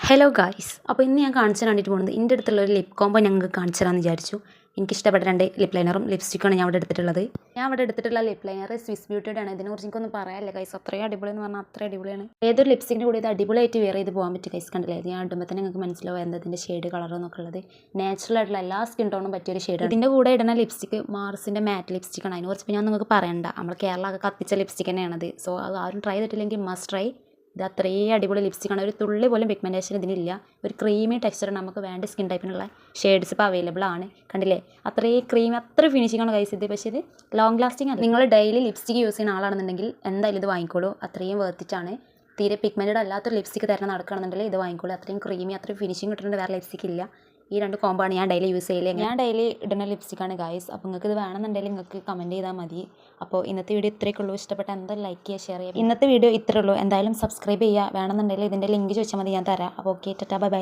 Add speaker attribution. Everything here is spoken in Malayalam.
Speaker 1: ഹലോ ഗായ്സ്, അപ്പോൾ ഇന്ന് ഞാൻ കാണിച്ചു തരാനായിട്ട് പോകുന്നത് എൻ്റെ അടുത്തുള്ള ഒരു ലിപ് കോംബോ ഞങ്ങൾക്ക് കാണിച്ചു തരാമെന്ന് വിചാരിച്ചു. എനിക്കിഷ്ടപ്പെട്ട 2 ലിപ് ലൈനറും ലിപ്സ്റ്റിക്കാണ് ഞാൻ അവിടെ എടുത്തിട്ടുള്ളത്. ഞാൻ അവിടെ എടുത്തിട്ടുള്ള ലിപ് ലൈനർ സ്വിസ് ബ്യൂട്ടിയുടെ ആണ്. ഇതിനെക്കുറിച്ച് എനിക്കൊന്നും പറയാനില്ല ഗൈസ്, അത്രയും അടിപൊളി എന്ന് പറഞ്ഞാൽ അത്ര അടിപൊളിയാണ്. ഏതൊരു ലിപ്സ്റ്റിക്കിൻ്റെ കൂടെ ഇത് അടിപൊളിയായിട്ട് വെയർ ചെയ്ത് പോകാൻ പറ്റും ഗൈസ്. കണ്ടില്ലേ, ഇത് ഞാൻ ഇടുമ്പോൾ തന്നെ നിങ്ങൾക്ക് മനസ്സിലാവും എന്തതിൻ്റെ ഷെയ്ഡ് കളർ എന്നൊക്കെ ഉള്ളത്. നാച്ചുറൽ ആയിട്ടുള്ള എല്ലാ സ്കിൻ ടോണും പറ്റിയൊരു ഷെയ്ഡാണ്. ഇതിൻ്റെ കൂടെ ഇടുന്ന ലിപ്സ്റ്റിക്ക് മാർസിൻ്റെ മാറ്റ് ലിപ്സ്റ്റിക്കാണ്. അതിനെക്കുറിച്ച് ഞാൻ നിങ്ങൾക്ക് പറയണ്ട, നമ്മൾ കേരളമൊക്കെ കത്തിച്ച ലിപ്സ്റ്റിക്ക് തന്നെയാണത്. സോ അത് ആരും ട്രൈ ചെയ്തിട്ടില്ലെങ്കിൽ മസ്റ്റ് ട്രൈ. ഇത് അത്രയും അടിപൊളി ലിപ്സ്റ്റിക്കാണ്. ഒരു തുള്ളി പോലും പിഗ്മെൻറ്റേഷൻ ഇതിനില്ല. ഒരു ക്രീമി ടെക്സ്ചറാണ്. നമുക്ക് വേണ്ട സ്കിൻ ടൈപ്പിനുള്ള ഷെയ്ഡ്സ് ഇപ്പോൾ അവൈലബിൾ ആണ്. കണ്ടില്ലേ, അത്രയും ക്രീമി, അത്ര ഫിനിഷിംഗാണ് ഗൈസ് ഇത്. പക്ഷേ ഇത് ലോങ് ലാസ്റ്റിംഗ് ആണ്. നിങ്ങൾ ഡെയിലി ലിപ്സ്റ്റിക്ക് യൂസ് ചെയ്യുന്ന ആളാണെന്നുണ്ടെങ്കിൽ എന്തായാലും ഇത് വാങ്ങിക്കോളൂ. അത്രയും വേർത്തിട്ടാണ്. തീരെ പിഗ്മെൻറ്റഡ് അല്ലാത്തൊരു ലിപ്സ്റ്റിക്ക് തരണം നടക്കുകയാണെന്നുണ്ടെങ്കിൽ ഇത് വാങ്ങിക്കോളൂ. അത്രയും ക്രീമി, അത്രയും ഫിനിഷിംഗ് കിട്ടുന്നുണ്ട് വേറെ ലിപ്സ്റ്റിക്ക് ഇല്ല. ഈ 2 കോംബോ ആണ് ഞാൻ ഡെയിലി യൂസ് ചെയ്യല്. ഞാൻ ഡെയിലി ഇടുന്ന ലിപ്സ്റ്റിക്കാണ് ഗൈസ്. അപ്പോൾ നിങ്ങൾക്ക് ഇത് വേണമെന്നുണ്ടെങ്കിൽ നിങ്ങൾക്ക് കമൻറ്റ് ചെയ്താൽ മതി. അപ്പോൾ ഇന്നത്തെ വീഡിയോ ഇത്രയൊക്കെ ഉള്ളൂ. ഇഷ്ടപ്പെട്ട എന്തായാലും ലൈക്ക് ചെയ്യുക, ഷെയർ ചെയ്യുക. ഇന്നത്തെ വീഡിയോ ഇത്രയേ ഉള്ളൂ. എന്തായാലും സബ്സ്ക്രൈബ് ചെയ്യുക. വേണമെന്നുണ്ടെങ്കിൽ ഇതിൻ്റെ ലിങ്ക് ചോദിച്ചാൽ മതി, ഞാൻ തരാം. അപ്പോൾ ഓക്കെ, ടാറ്റാ, ബൈ ബൈ.